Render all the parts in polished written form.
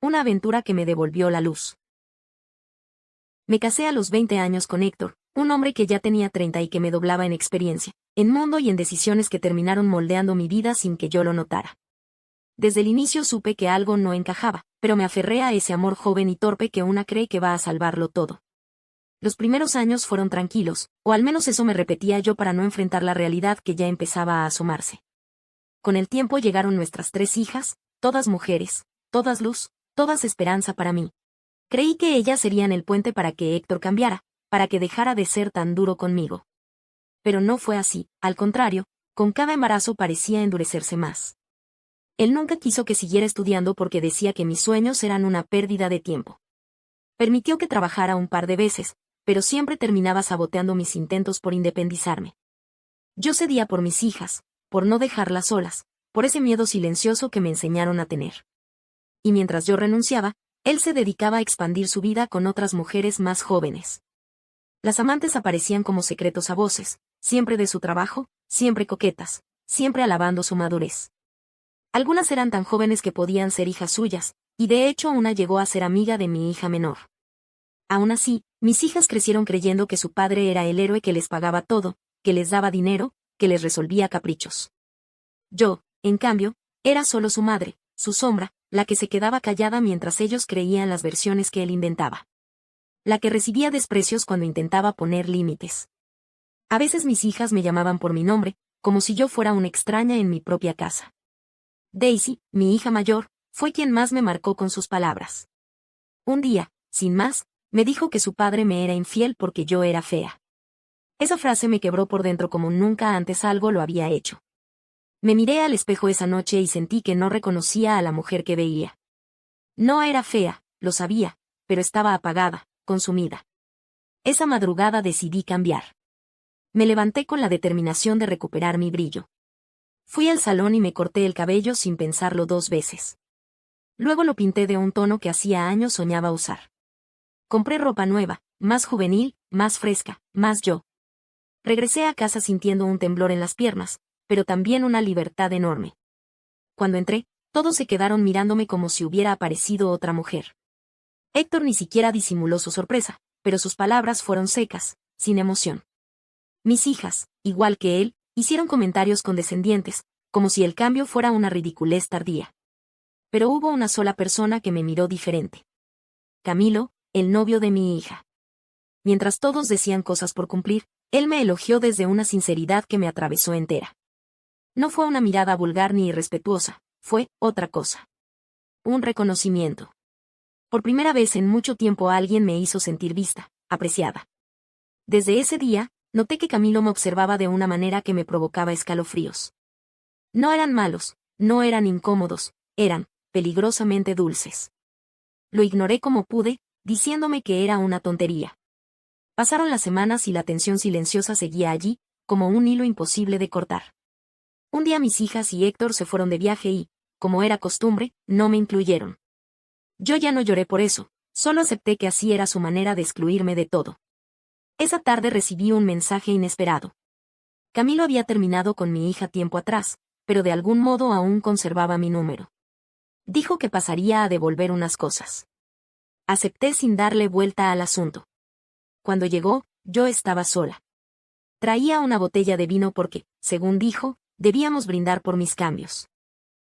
una aventura que me devolvió la luz. Me casé a los 20 años con Héctor, un hombre que ya tenía 30 y que me doblaba en experiencia, en mundo y en decisiones que terminaron moldeando mi vida sin que yo lo notara. Desde el inicio supe que algo no encajaba, pero me aferré a ese amor joven y torpe que una cree que va a salvarlo todo. Los primeros años fueron tranquilos, o al menos eso me repetía yo para no enfrentar la realidad que ya empezaba a asomarse. Con el tiempo llegaron nuestras 3 hijas, todas mujeres, todas luz, todas esperanza para mí. Creí que ellas serían el puente para que Héctor cambiara, para que dejara de ser tan duro conmigo. Pero no fue así, al contrario, con cada embarazo parecía endurecerse más. Él nunca quiso que siguiera estudiando porque decía que mis sueños eran una pérdida de tiempo. Permitió que trabajara un par de veces, pero siempre terminaba saboteando mis intentos por independizarme. Yo cedía por mis hijas, por no dejarlas solas, por ese miedo silencioso que me enseñaron a tener. Y mientras yo renunciaba, él se dedicaba a expandir su vida con otras mujeres más jóvenes. Las amantes aparecían como secretos a voces, siempre de su trabajo, siempre coquetas, siempre alabando su madurez. Algunas eran tan jóvenes que podían ser hijas suyas, y de hecho una llegó a ser amiga de mi hija menor. Aún así, mis hijas crecieron creyendo que su padre era el héroe que les pagaba todo, que les daba dinero, que les resolvía caprichos. Yo, en cambio, era solo su madre, su sombra, la que se quedaba callada mientras ellos creían las versiones que él inventaba. La que recibía desprecios cuando intentaba poner límites. A veces mis hijas me llamaban por mi nombre, como si yo fuera una extraña en mi propia casa. Daisy, mi hija mayor, fue quien más me marcó con sus palabras. Un día, sin más, me dijo que su padre me era infiel porque yo era fea. Esa frase me quebró por dentro como nunca antes algo lo había hecho. Me miré al espejo esa noche y sentí que no reconocía a la mujer que veía. No era fea, lo sabía, pero estaba apagada, consumida. Esa madrugada decidí cambiar. Me levanté con la determinación de recuperar mi brillo. Fui al salón y me corté el cabello sin pensarlo 2 veces. Luego lo pinté de un tono que hacía años soñaba usar. Compré ropa nueva, más juvenil, más fresca, más yo. Regresé a casa sintiendo un temblor en las piernas, pero también una libertad enorme. Cuando entré, todos se quedaron mirándome como si hubiera aparecido otra mujer. Héctor ni siquiera disimuló su sorpresa, pero sus palabras fueron secas, sin emoción. Mis hijas, igual que él, hicieron comentarios condescendientes, como si el cambio fuera una ridiculez tardía. Pero hubo una sola persona que me miró diferente. Camilo, el novio de mi hija. Mientras todos decían cosas por cumplir, él me elogió desde una sinceridad que me atravesó entera. No fue una mirada vulgar ni irrespetuosa, fue otra cosa. Un reconocimiento. Por primera vez en mucho tiempo alguien me hizo sentir vista, apreciada. Desde ese día, noté que Camilo me observaba de una manera que me provocaba escalofríos. No eran malos, no eran incómodos, eran peligrosamente dulces. Lo ignoré como pude, diciéndome que era una tontería. Pasaron las semanas y la tensión silenciosa seguía allí, como un hilo imposible de cortar. Un día mis hijas y Héctor se fueron de viaje y, como era costumbre, no me incluyeron. Yo ya no lloré por eso, solo acepté que así era su manera de excluirme de todo. Esa tarde recibí un mensaje inesperado. Camilo había terminado con mi hija tiempo atrás, pero de algún modo aún conservaba mi número. Dijo que pasaría a devolver unas cosas. Acepté sin darle vuelta al asunto. Cuando llegó, yo estaba sola. Traía una botella de vino porque, según dijo, debíamos brindar por mis cambios.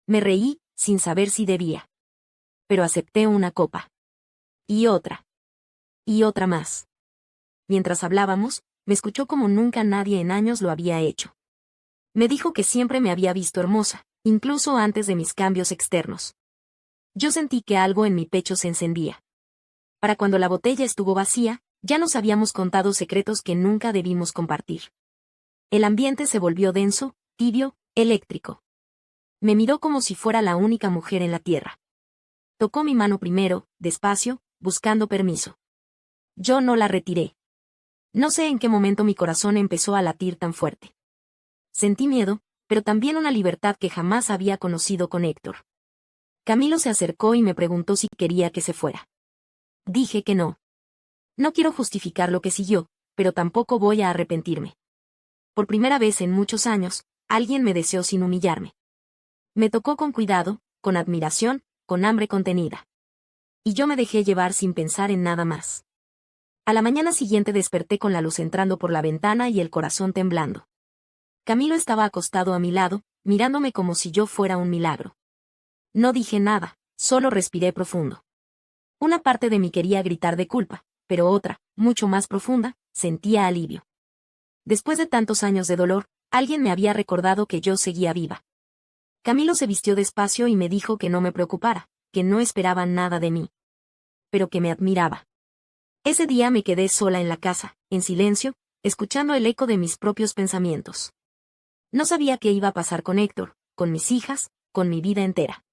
Me reí, sin saber si debía. Pero acepté una copa. Y otra. Y otra más. Mientras hablábamos, me escuchó como nunca nadie en años lo había hecho. Me dijo que siempre me había visto hermosa, incluso antes de mis cambios externos. Yo sentí que algo en mi pecho se encendía. Para cuando la botella estuvo vacía, ya nos habíamos contado secretos que nunca debimos compartir. El ambiente se volvió denso, tibio, eléctrico. Me miró como si fuera la única mujer en la tierra. Tocó mi mano primero, despacio, buscando permiso. Yo no la retiré. No sé en qué momento mi corazón empezó a latir tan fuerte. Sentí miedo, pero también una libertad que jamás había conocido con Héctor. Camilo se acercó y me preguntó si quería que se fuera. Dije que no. No quiero justificar lo que siguió, pero tampoco voy a arrepentirme. Por primera vez en muchos años, alguien me deseó sin humillarme. Me tocó con cuidado, con admiración, con hambre contenida. y yo me dejé llevar sin pensar en nada más. A la mañana siguiente desperté con la luz entrando por la ventana y el corazón temblando. Camilo estaba acostado a mi lado, mirándome como si yo fuera un milagro. No dije nada, solo respiré profundo. Una parte de mí quería gritar de culpa, pero otra, mucho más profunda, sentía alivio. Después de tantos años de dolor, alguien me había recordado que yo seguía viva. Camilo se vistió despacio y me dijo que no me preocupara, que no esperaba nada de mí, pero que me admiraba. Ese día me quedé sola en la casa, en silencio, escuchando el eco de mis propios pensamientos. No sabía qué iba a pasar con Héctor, con mis hijas, con mi vida entera.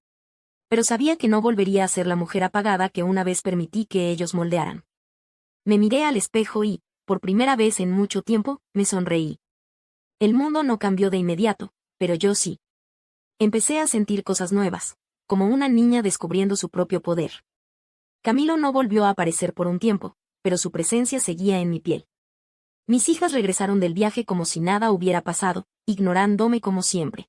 Pero sabía que no volvería a ser la mujer apagada que una vez permití que ellos moldearan. Me miré al espejo y, por primera vez en mucho tiempo, me sonreí. El mundo no cambió de inmediato, pero yo sí. Empecé a sentir cosas nuevas, como una niña descubriendo su propio poder. Camilo no volvió a aparecer por un tiempo, pero su presencia seguía en mi piel. Mis hijas regresaron del viaje como si nada hubiera pasado, ignorándome como siempre.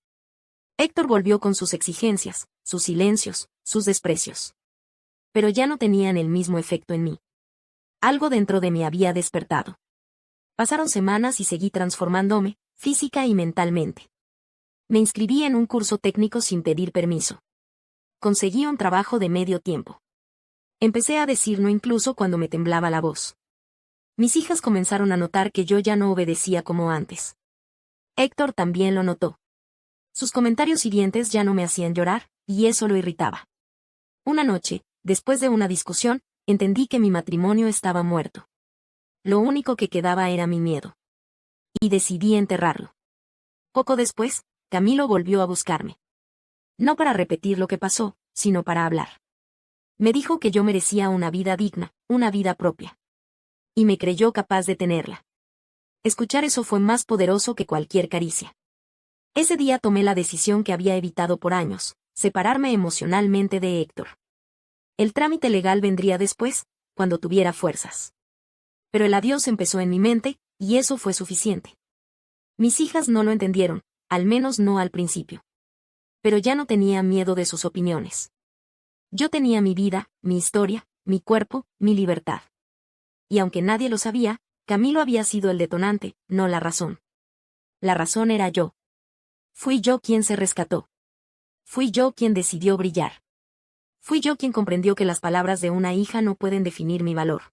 Héctor volvió con sus exigencias, sus silencios, sus desprecios. Pero ya no tenían el mismo efecto en mí. Algo dentro de mí había despertado. Pasaron semanas y seguí transformándome, física y mentalmente. Me inscribí en un curso técnico sin pedir permiso. Conseguí un trabajo de medio tiempo. Empecé a decir no incluso cuando me temblaba la voz. Mis hijas comenzaron a notar que yo ya no obedecía como antes. Héctor también lo notó. Sus comentarios hirientes ya no me hacían llorar, y eso lo irritaba. Una noche, después de una discusión, entendí que mi matrimonio estaba muerto. Lo único que quedaba era mi miedo. Y decidí enterrarlo. Poco después, Camilo volvió a buscarme. No para repetir lo que pasó, sino para hablar. Me dijo que yo merecía una vida digna, una vida propia. Y me creyó capaz de tenerla. Escuchar eso fue más poderoso que cualquier caricia. Ese día tomé la decisión que había evitado por años, separarme emocionalmente de Héctor. El trámite legal vendría después, cuando tuviera fuerzas. Pero el adiós empezó en mi mente, y eso fue suficiente. Mis hijas no lo entendieron, al menos no al principio. Pero ya no tenía miedo de sus opiniones. Yo tenía mi vida, mi historia, mi cuerpo, mi libertad. Y aunque nadie lo sabía, Camilo había sido el detonante, no la razón. La razón era yo. Fui yo quien se rescató. Fui yo quien decidió brillar. Fui yo quien comprendió que las palabras de una hija no pueden definir mi valor.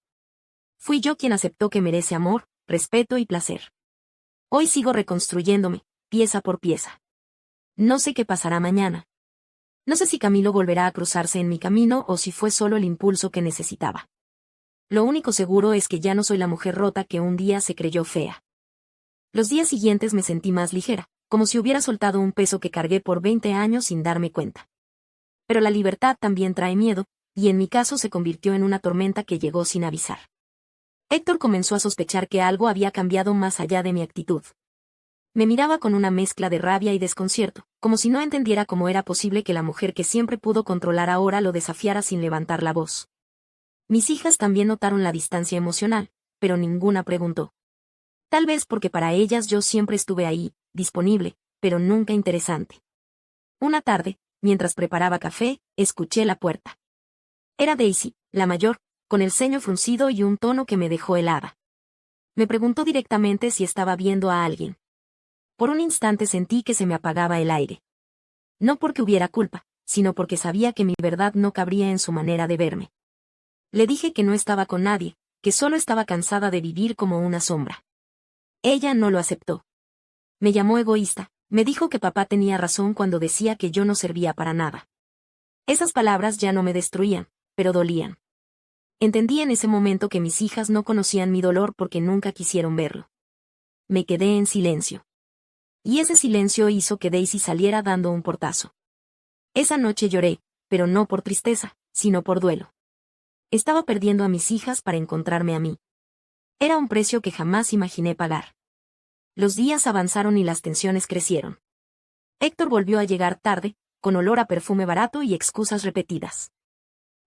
Fui yo quien aceptó que merece amor, respeto y placer. Hoy sigo reconstruyéndome, pieza por pieza. No sé qué pasará mañana. No sé si Camilo volverá a cruzarse en mi camino o si fue solo el impulso que necesitaba. Lo único seguro es que ya no soy la mujer rota que un día se creyó fea. Los días siguientes me sentí más ligera, como si hubiera soltado un peso que cargué por 20 años sin darme cuenta. Pero la libertad también trae miedo, y en mi caso se convirtió en una tormenta que llegó sin avisar. Héctor comenzó a sospechar que algo había cambiado más allá de mi actitud. Me miraba con una mezcla de rabia y desconcierto, como si no entendiera cómo era posible que la mujer que siempre pudo controlar ahora lo desafiara sin levantar la voz. Mis hijas también notaron la distancia emocional, pero ninguna preguntó. Tal vez porque para ellas yo siempre estuve ahí, disponible, pero nunca interesante. Una tarde, mientras preparaba café, escuché la puerta. Era Daisy, la mayor, con el ceño fruncido y un tono que me dejó helada. Me preguntó directamente si estaba viendo a alguien. Por un instante sentí que se me apagaba el aire. No porque hubiera culpa, sino porque sabía que mi verdad no cabría en su manera de verme. Le dije que no estaba con nadie, que solo estaba cansada de vivir como una sombra. Ella no lo aceptó. Me llamó egoísta, me dijo que papá tenía razón cuando decía que yo no servía para nada. Esas palabras ya no me destruían, pero dolían. Entendí en ese momento que mis hijas no conocían mi dolor porque nunca quisieron verlo. Me quedé en silencio. Y ese silencio hizo que Daisy saliera dando un portazo. Esa noche lloré, pero no por tristeza, sino por duelo. Estaba perdiendo a mis hijas para encontrarme a mí. Era un precio que jamás imaginé pagar. Los días avanzaron y las tensiones crecieron. Héctor volvió a llegar tarde, con olor a perfume barato y excusas repetidas.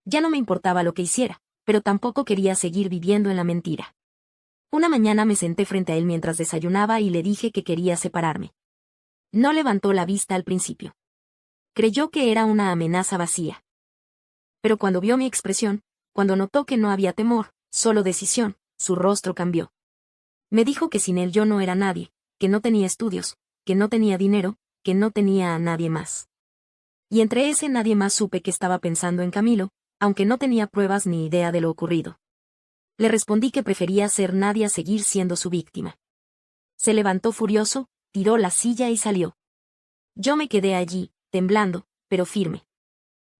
Ya no me importaba lo que hiciera, pero tampoco quería seguir viviendo en la mentira. Una mañana me senté frente a él mientras desayunaba y le dije que quería separarme. No levantó la vista al principio. Creyó que era una amenaza vacía. Pero cuando vio mi expresión, cuando notó que no había temor, solo decisión, su rostro cambió. Me dijo que sin él yo no era nadie, que no tenía estudios, que no tenía dinero, que no tenía a nadie más. Y entre ese nadie más supe que estaba pensando en Camilo, aunque no tenía pruebas ni idea de lo ocurrido. Le respondí que prefería ser nadie a seguir siendo su víctima. Se levantó furioso, tiró la silla y salió. Yo me quedé allí, temblando, pero firme.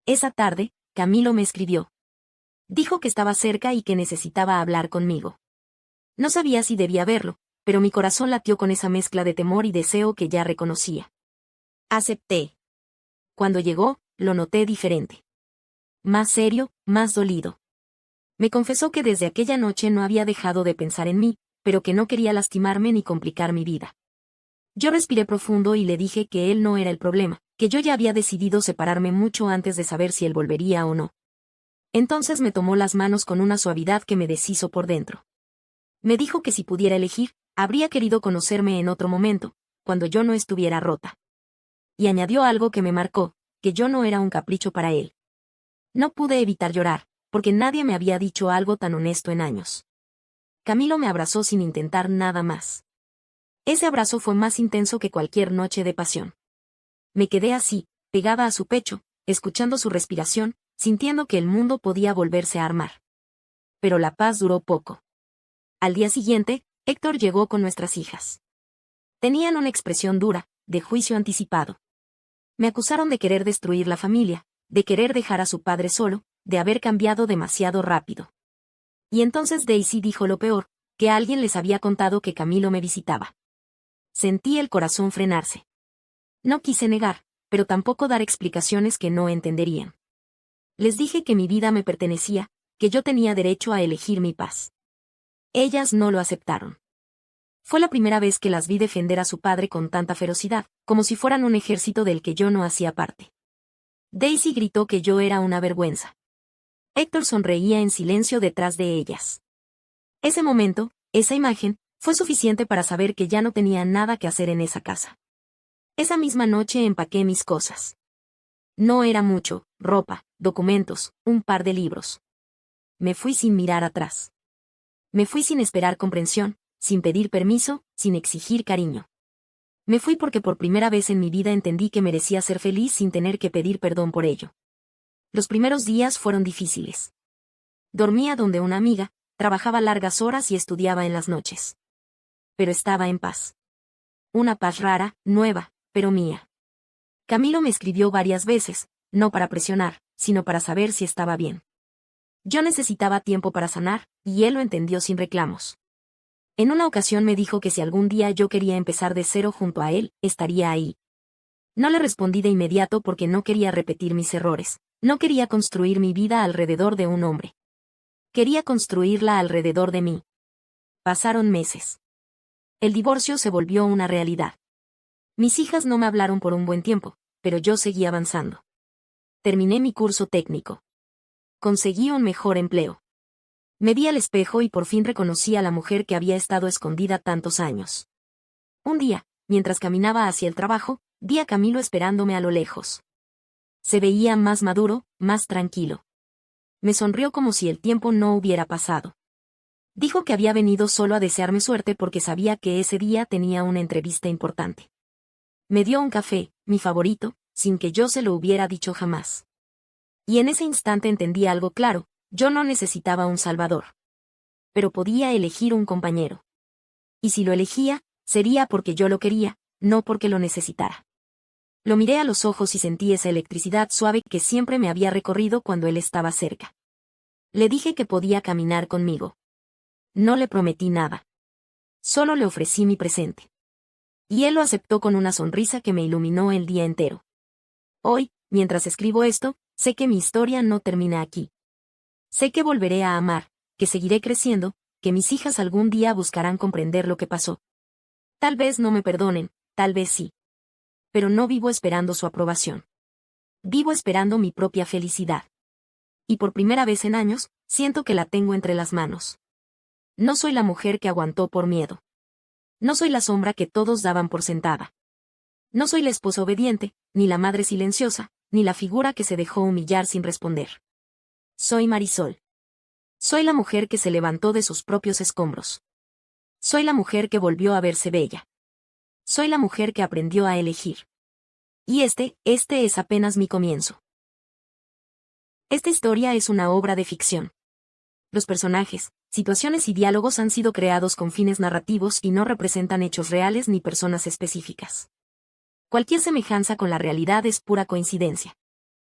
Esa tarde, Camilo me escribió. Dijo que estaba cerca y que necesitaba hablar conmigo. No sabía si debía verlo, pero mi corazón latió con esa mezcla de temor y deseo que ya reconocía. Acepté. Cuando llegó, lo noté diferente. Más serio, más dolido. Me confesó que desde aquella noche no había dejado de pensar en mí, pero que no quería lastimarme ni complicar mi vida. Yo respiré profundo y le dije que él no era el problema, que yo ya había decidido separarme mucho antes de saber si él volvería o no. Entonces me tomó las manos con una suavidad que me deshizo por dentro. Me dijo que si pudiera elegir, habría querido conocerme en otro momento, cuando yo no estuviera rota. Y añadió algo que me marcó, que yo no era un capricho para él. No pude evitar llorar, porque nadie me había dicho algo tan honesto en años. Camilo me abrazó sin intentar nada más. Ese abrazo fue más intenso que cualquier noche de pasión. Me quedé así, pegada a su pecho, escuchando su respiración, sintiendo que el mundo podía volverse a armar. Pero la paz duró poco. Al día siguiente, Héctor llegó con nuestras hijas. Tenían una expresión dura, de juicio anticipado. Me acusaron de querer destruir la familia, de querer dejar a su padre solo, de haber cambiado demasiado rápido. Y entonces Daisy dijo lo peor, que alguien les había contado que Camilo me visitaba. Sentí el corazón frenarse. No quise negar, pero tampoco dar explicaciones que no entenderían. Les dije que mi vida me pertenecía, que yo tenía derecho a elegir mi paz. Ellas no lo aceptaron. Fue la primera vez que las vi defender a su padre con tanta ferocidad, como si fueran un ejército del que yo no hacía parte. Daisy gritó que yo era una vergüenza. Héctor sonreía en silencio detrás de ellas. Ese momento, esa imagen, fue suficiente para saber que ya no tenía nada que hacer en esa casa. Esa misma noche empaqué mis cosas. No era mucho, ropa, documentos, un par de libros. Me fui sin mirar atrás. Me fui sin esperar comprensión, sin pedir permiso, sin exigir cariño. Me fui porque por primera vez en mi vida entendí que merecía ser feliz sin tener que pedir perdón por ello. Los primeros días fueron difíciles. Dormía donde una amiga, trabajaba largas horas y estudiaba en las noches. Pero estaba en paz. Una paz rara, nueva, pero mía. Camilo me escribió varias veces, no para presionar, sino para saber si estaba bien. Yo necesitaba tiempo para sanar, y él lo entendió sin reclamos. En una ocasión me dijo que si algún día yo quería empezar de cero junto a él, estaría ahí. No le respondí de inmediato porque no quería repetir mis errores, no quería construir mi vida alrededor de un hombre. Quería construirla alrededor de mí. Pasaron meses. El divorcio se volvió una realidad. Mis hijas no me hablaron por un buen tiempo, pero yo seguí avanzando. Terminé mi curso técnico. Conseguí un mejor empleo. Me vi al espejo y por fin reconocí a la mujer que había estado escondida tantos años. Un día, mientras caminaba hacia el trabajo, vi a Camilo esperándome a lo lejos. Se veía más maduro, más tranquilo. Me sonrió como si el tiempo no hubiera pasado. Dijo que había venido solo a desearme suerte porque sabía que ese día tenía una entrevista importante. Me dio un café, mi favorito, sin que yo se lo hubiera dicho jamás. Y en ese instante entendí algo claro, yo no necesitaba un salvador. Pero podía elegir un compañero. Y si lo elegía, sería porque yo lo quería, no porque lo necesitara. Lo miré a los ojos y sentí esa electricidad suave que siempre me había recorrido cuando él estaba cerca. Le dije que podía caminar conmigo. No le prometí nada. Solo le ofrecí mi presente. Y él lo aceptó con una sonrisa que me iluminó el día entero. Hoy, mientras escribo esto, sé que mi historia no termina aquí. Sé que volveré a amar, que seguiré creciendo, que mis hijas algún día buscarán comprender lo que pasó. Tal vez no me perdonen, tal vez sí. Pero no vivo esperando su aprobación. Vivo esperando mi propia felicidad. Y por primera vez en años, siento que la tengo entre las manos. No soy la mujer que aguantó por miedo. No soy la sombra que todos daban por sentada. No soy la esposa obediente, ni la madre silenciosa, ni la figura que se dejó humillar sin responder. Soy Marisol. Soy la mujer que se levantó de sus propios escombros. Soy la mujer que volvió a verse bella. Soy la mujer que aprendió a elegir. Y este es apenas mi comienzo. Esta historia es una obra de ficción. Los personajes, situaciones y diálogos han sido creados con fines narrativos y no representan hechos reales ni personas específicas. Cualquier semejanza con la realidad es pura coincidencia.